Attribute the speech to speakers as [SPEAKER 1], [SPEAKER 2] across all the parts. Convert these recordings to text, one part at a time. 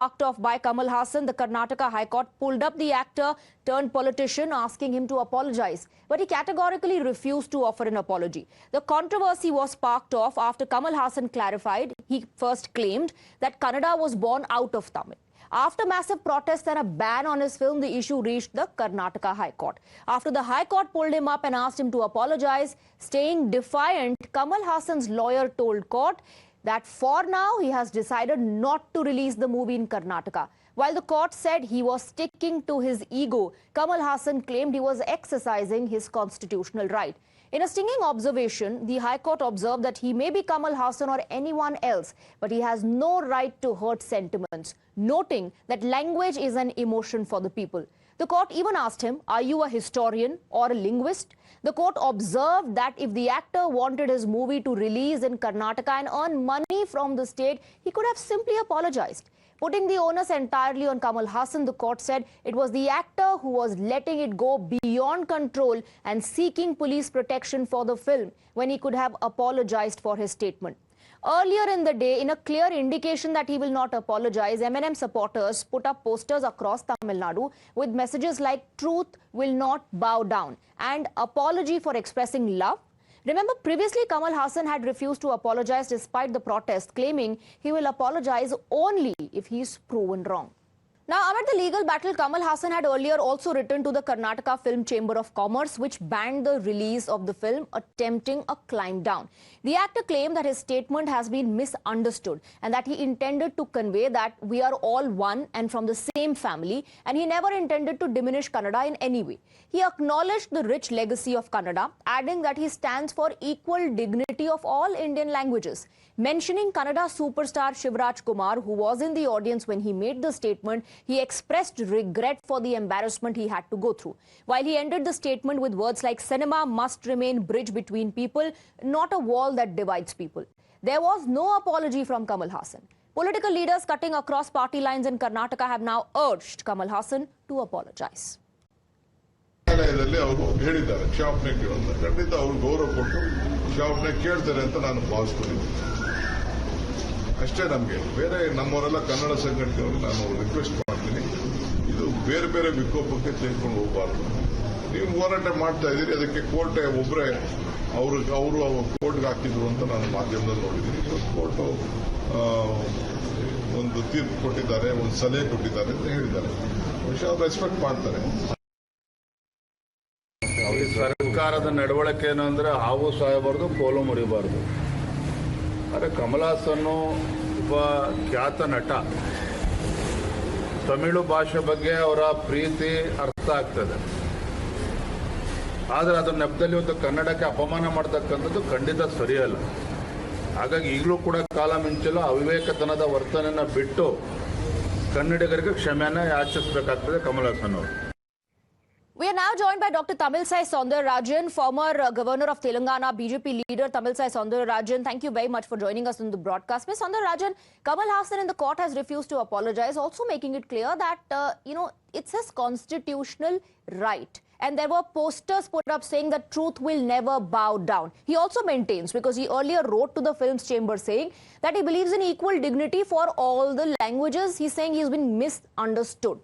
[SPEAKER 1] Marked off by Kamal Haasan, the Karnataka High Court pulled up the actor turned politician, asking him to apologize. But he categorically refused to offer an apology. The controversy was sparked off after Kamal Haasan clarified. He first claimed that Kannada was born out of Tamil. After massive protests and a ban on his film, the issue reached the Karnataka High Court. After the High Court pulled him up and asked him to apologize, staying defiant, Kamal Haasan's lawyer told court that for now he has decided not to release the movie in Karnataka. While the court said he was sticking to his ego, Kamal Haasan claimed he was exercising his constitutional right. In a stinging observation, the High Court observed that he may be Kamal Haasan or anyone else, but he has no right to hurt sentiments, noting that language is an emotion for the people. The court even asked him, "Are you a historian or a linguist?" The court observed that if the actor wanted his movie to release in Karnataka and earn money from the state, he could have simply apologized. Putting the onus entirely on Kamal Haasan, the court said it was the actor who was letting it go beyond control and seeking police protection for the film when he could have apologized for his statement. Earlier in the day, in a clear indication that he will not apologize, Eminem supporters put up posters across Tamil Nadu with messages like "Truth will not bow down" and "Apology for expressing love." Remember, previously Kamal Haasan had refused to apologize despite the protest, claiming he will apologize only if he is proven wrong. Now, amid the legal battle, Kamal Haasan had earlier also written to the Karnataka Film Chamber of Commerce, which banned the release of the film, attempting a climb down. The actor claimed that his statement has been misunderstood and that he intended to convey that we are all one and from the same family, and he never intended to diminish Kannada in any way. He acknowledged the rich legacy of Kannada, adding that he stands for equal dignity of all Indian languages. Mentioning Kannada superstar Shivraj Kumar, who was in the audience when he made the statement, he expressed regret for the embarrassment he had to go through. While he ended the statement with words like "Cinema must remain bridge between people, not a wall that divides people." There was no apology from Kamal Haasan. Political leaders cutting across party lines in Karnataka have now urged Kamal Haasan to apologize.
[SPEAKER 2] ಅವರು ಹೇಳಿದ್ದಾರೆ ಕ್ಷಮಾಪಣೆ ಕೇಳೋದು ಖಂಡಿತ ಅವರು ಗೌರವ ಕೊಟ್ಟು ಕ್ಷಮಾಪಣೆ ಕೇಳ್ತಾರೆ ಅಂತ ನಾನು ಭಾವಿಸ್ಕೊಂಡಿದ್ದೀನಿ ಅಷ್ಟೇ. ನಮಗೆ ಬೇರೆ ನಮ್ಮವರೆಲ್ಲ ಕನ್ನಡ ಸಂಘಟನೆಯವರು ನಾನು ರಿಕ್ವೆಸ್ಟ್ ಮಾಡ್ತೀನಿ, ಇದು ಬೇರೆ ಬೇರೆ ವಿಕೋಪಕ್ಕೆ ತೆಗೆದುಕೊಂಡು ಹೋಗಬಾರ್ದು. ನೀವು ಹೋರಾಟ ಮಾಡ್ತಾ ಇದ್ದೀರಿ, ಅದಕ್ಕೆ ಕೋರ್ಟ್ ಒಬ್ಬರೇ ಅವರು ಕೋರ್ಟ್ಗೆ ಹಾಕಿದ್ರು ಅಂತ ನಾನು ಮಾಧ್ಯಮದಲ್ಲಿ ನೋಡಿದ್ದೀನಿ. ಕೋರ್ಟ್ ಒಂದು ತೀರ್ಪು ಕೊಟ್ಟಿದ್ದಾರೆ, ಒಂದು ಸಲಹೆ ಕೊಟ್ಟಿದ್ದಾರೆ ಅಂತ ಹೇಳಿದ್ದಾರೆ. ಬಹುಶಃ ರೆಸ್ಪೆಕ್ಟ್ ಮಾಡ್ತಾರೆ.
[SPEAKER 3] ಸರ್ಕಾರದ ನಡವಳಿಕೆ ಏನು ಅಂದ್ರೆ ಹಾವು ಸಾಯಬಾರ್ದು, ಕೋಲು ಮುರಿಬಾರ್ದು. ಆದರೆ ಕಮಲ್ ಹಾಸನ್ ಒಬ್ಬ ಖ್ಯಾತ ನಟ, ತಮಿಳು ಭಾಷೆ ಬಗ್ಗೆ ಅವರ ಪ್ರೀತಿ ಅರ್ಥ ಆಗ್ತದೆ. ಆದರೆ ಅದರ ನೆಪದಲ್ಲಿ ಒಂದು ಕನ್ನಡಕ್ಕೆ ಅಪಮಾನ ಮಾಡ್ತಕ್ಕಂಥದ್ದು ಖಂಡಿತ ಸರಿಯಲ್ಲ. ಹಾಗಾಗಿ ಈಗಲೂ ಕೂಡ ಕಾಲ ಮಿಂಚಲು ಅವಿವೇಕತನದ ವರ್ತನೆಯನ್ನು ಬಿಟ್ಟು ಕನ್ನಡಿಗರಿಗೆ ಕ್ಷಮೆಯನ್ನು ಯಾಚಿಸಬೇಕಾಗ್ತದೆ ಕಮಲ್ ಹಾಸನ್ ಅವರು.
[SPEAKER 1] We are now joined by Dr. Tamilisai Soundararajan, former governor of Telangana, BJP leader Tamilisai Soundararajan. Thank you very much for joining us in the broadcast. Ms. Soundararajan, Kamal Haasan in the court has refused to apologize, also making it clear that, it's his constitutional right. And there were posters put up saying that truth will never bow down. He also maintains, because he earlier wrote to the Films Chamber saying that he believes in equal dignity for all the languages. He's saying he's been misunderstood.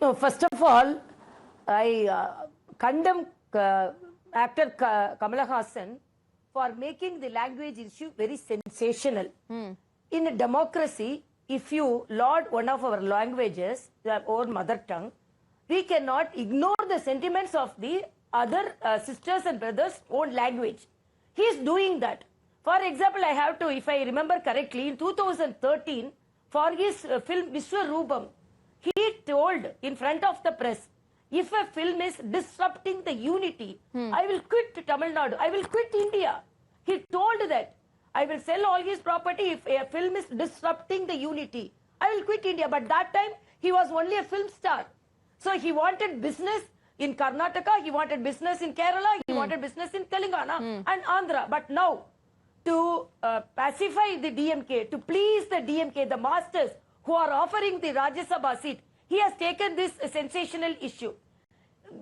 [SPEAKER 4] No, first of all, I condemn actor Kamal Haasan for making the language issue very sensational. In a democracy, if you laud one of our languages, our own mother tongue, we cannot ignore the sentiments of the other sisters and brothers' own language. He is doing that. For example, I have to, if I remember correctly, in 2013, for his film Vishwarupam, he told in front of the press, if a film is disrupting the unity, I will quit Tamil Nadu, I will quit India. He told that, I will sell all his property if a film is disrupting the unity. I will quit India. But that time, he was only a film star. So he wanted business in Karnataka, he wanted business in Kerala, he wanted business in Telangana and Andhra. But now, to pacify the DMK, to please the DMK, the masters, who are offering the Rajya Sabha seat, he has taken this sensational issue.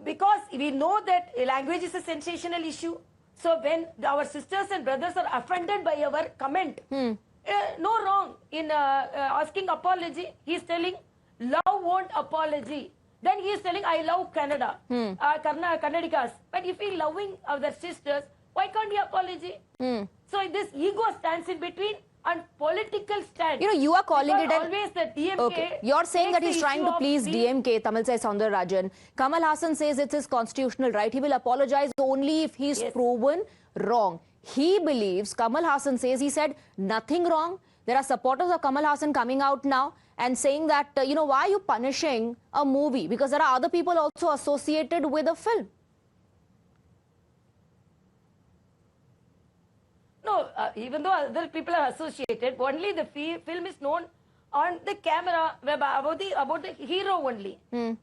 [SPEAKER 4] Because we know that language is a sensational issue. So when our sisters and brothers are offended by our comment, no wrong in asking apology. He is telling love won't apology. Then he is telling I love Canada, Kannadikas. But if he loving our sisters, why can't he apology? So this ego stands in between and political stand.
[SPEAKER 1] You know, you are calling
[SPEAKER 4] Because
[SPEAKER 1] it an...
[SPEAKER 4] always the DMK.
[SPEAKER 1] Okay, you're saying that
[SPEAKER 4] takes
[SPEAKER 1] he's
[SPEAKER 4] the
[SPEAKER 1] trying
[SPEAKER 4] issue
[SPEAKER 1] to
[SPEAKER 4] of
[SPEAKER 1] please
[SPEAKER 4] the-
[SPEAKER 1] DMK, Tamilisai Soundararajan. Kamal Hassan says it's his constitutional right. He will apologize only if he's
[SPEAKER 4] Yes.
[SPEAKER 1] proven wrong. He believes, Kamal Hassan says, he said nothing wrong. There are supporters of Kamal Hassan coming out now and saying that, you know, why are you punishing a movie? Because there are other people also associated with the film.
[SPEAKER 4] No, even though other people are associated, only the film is known on the camera about the hero only.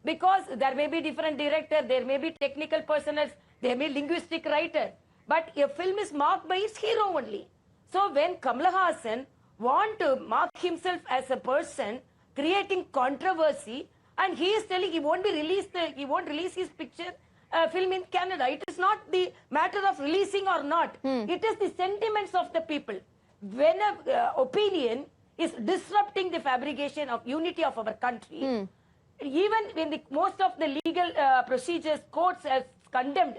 [SPEAKER 4] Because there may be different director, there may be technical personnel, there may be linguistic writer. But a film is marked by its hero only. So when Kamal Hassan want to mark himself as a person creating controversy, and he is telling he won't release his picture film in Canada. It is not the matter of releasing or not. It is the sentiments of the people. When a opinion is disrupting the fabrication of unity of our country, even when most of the legal procedures, courts have condemned,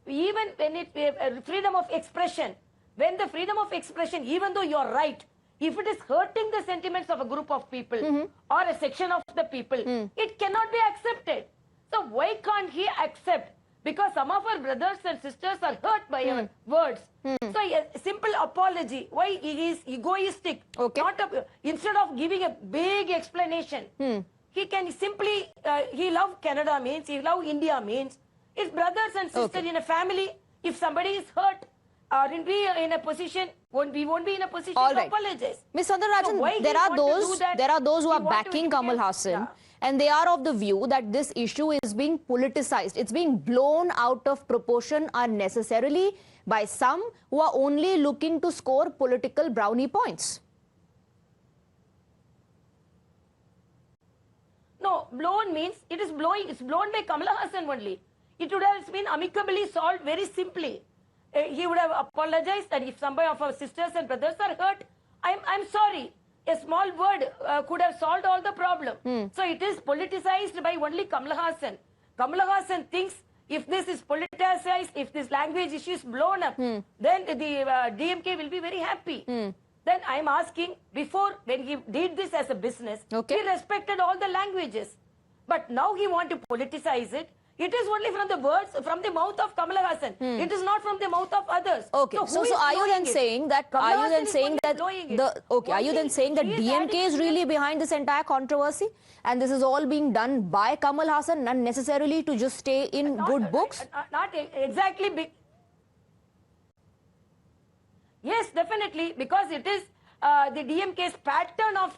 [SPEAKER 4] even when it freedom of expression, when the freedom of expression, even though you are right, if it is hurting the sentiments of a group of people or a section of the people, it cannot be accepted. So why can't he accept? Because some of our brothers and sisters are hurt by our words. So a simple apology. Why he is egoistic?
[SPEAKER 1] Okay.
[SPEAKER 4] Instead of giving a big explanation, he can simply he love Canada means he love India means his brothers and sisters in a family. If somebody is hurt, or in a position, we won't be in a position
[SPEAKER 1] All
[SPEAKER 4] to
[SPEAKER 1] right.
[SPEAKER 4] apologize.
[SPEAKER 1] Ms. Soundararajan,
[SPEAKER 4] So why
[SPEAKER 1] there
[SPEAKER 4] he
[SPEAKER 1] are
[SPEAKER 4] want to do
[SPEAKER 1] those
[SPEAKER 4] that?
[SPEAKER 1] there are those who
[SPEAKER 4] He
[SPEAKER 1] are
[SPEAKER 4] want to
[SPEAKER 1] backing Kamal
[SPEAKER 4] indicate-
[SPEAKER 1] Hassan,
[SPEAKER 4] Yeah.
[SPEAKER 1] and they are of the view that this issue is being politicized. It's being blown out of proportion unnecessarily by some who are only looking to score political brownie points.
[SPEAKER 4] No, blown means it is blowing. It's blown by Kamal Hassan only. It would have been amicably solved very simply. He would have apologized, and if somebody of our sisters and brothers are hurt, I'm sorry. A small word could have solved all the problem. So it is politicized by only Kamal Hassan. Kamal Hassan thinks if this is politicized, if this language issue is blown up, then the DMK will be very happy. Then I'm asking, before when he did this as a business,
[SPEAKER 1] Okay.
[SPEAKER 4] he respected all the languages. But now he want to politicize it. It is only from the words, from the mouth of Kamal Hassan. It is not from the mouth of others.
[SPEAKER 1] Okay,
[SPEAKER 4] who
[SPEAKER 1] so
[SPEAKER 4] is
[SPEAKER 1] are you
[SPEAKER 4] blowing
[SPEAKER 1] then
[SPEAKER 4] it?
[SPEAKER 1] saying that
[SPEAKER 4] Kamal
[SPEAKER 1] are you
[SPEAKER 4] Hassan
[SPEAKER 1] then
[SPEAKER 4] is
[SPEAKER 1] saying
[SPEAKER 4] only
[SPEAKER 1] that
[SPEAKER 4] blowing it.
[SPEAKER 1] the okay are you then saying that
[SPEAKER 4] He is
[SPEAKER 1] DMK
[SPEAKER 4] adding
[SPEAKER 1] is
[SPEAKER 4] to
[SPEAKER 1] really
[SPEAKER 4] the-
[SPEAKER 1] behind this entire controversy, and this is all being done by Kamal Hassan, not necessarily to just stay in good books?
[SPEAKER 4] Not exactly big. Yes, definitely, because it is the DMK's pattern of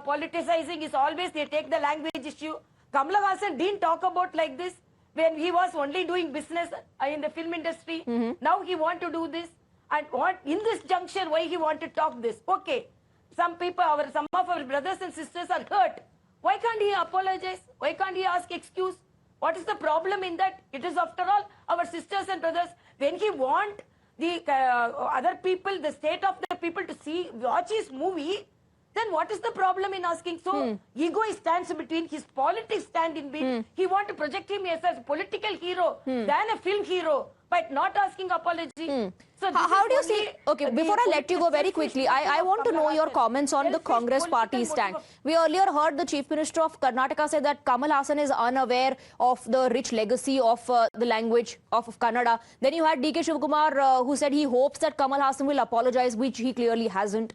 [SPEAKER 4] politicizing is always they take the language issue. Kamal Hassan didn't talk about like this when he was only doing business in the film industry. Now he want to do this, and what in this juncture why he want to talk this? Okay, some people, some of our brothers and sisters are hurt. Why can't he apologize? Why can't he ask excuse? What is the problem in that? It is after all our sisters and brothers. When he want the other people, the state of the people to watch his movie, then what is the problem in asking? So ego stands between, his politics stand in between. He want to project him as a political hero than a film hero, but not asking apology. So
[SPEAKER 1] How do you see? Okay, before I let you go very quickly, I want to know your comments on the Congress party stand. We earlier heard the Chief Minister of Karnataka say that Kamal Hassan is unaware of the rich legacy of the language of Kannada. Then you had DK Shivakumar who said he hopes that Kamal Hassan will apologize, which he clearly hasn't.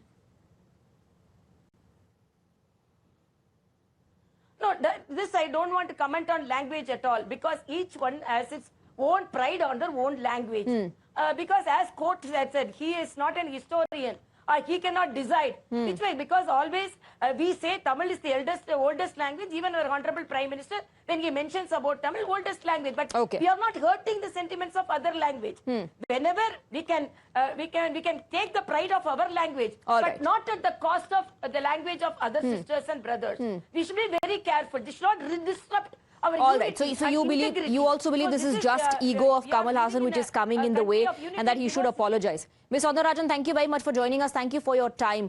[SPEAKER 4] No, this I don't want to comment on language at all, because each one has its own pride on their own language. Because as court has said, he is not an historian. He cannot decide which way, because always we say Tamil is the oldest language. Even our Honorable Prime Minister, when he mentions about Tamil, oldest language. But
[SPEAKER 1] Okay.
[SPEAKER 4] we are not hurting the sentiments of other language. Whenever we can take the pride of our language,
[SPEAKER 1] All
[SPEAKER 4] but
[SPEAKER 1] right.
[SPEAKER 4] not at the cost of the language of other sisters and brothers. We should be very careful. This should not disrupt our
[SPEAKER 1] All
[SPEAKER 4] unity
[SPEAKER 1] right. So
[SPEAKER 4] and
[SPEAKER 1] you believe,
[SPEAKER 4] integrity.
[SPEAKER 1] you also believe
[SPEAKER 4] So
[SPEAKER 1] this is
[SPEAKER 4] is,
[SPEAKER 1] just ego of
[SPEAKER 4] we are
[SPEAKER 1] Kamal Hassan
[SPEAKER 4] living
[SPEAKER 1] which
[SPEAKER 4] in
[SPEAKER 1] is coming
[SPEAKER 4] a
[SPEAKER 1] in the way,
[SPEAKER 4] country of unity
[SPEAKER 1] and that he should
[SPEAKER 4] because
[SPEAKER 1] apologize. Ms. Soundararajan, thank you very much for joining us. Thank you for your time.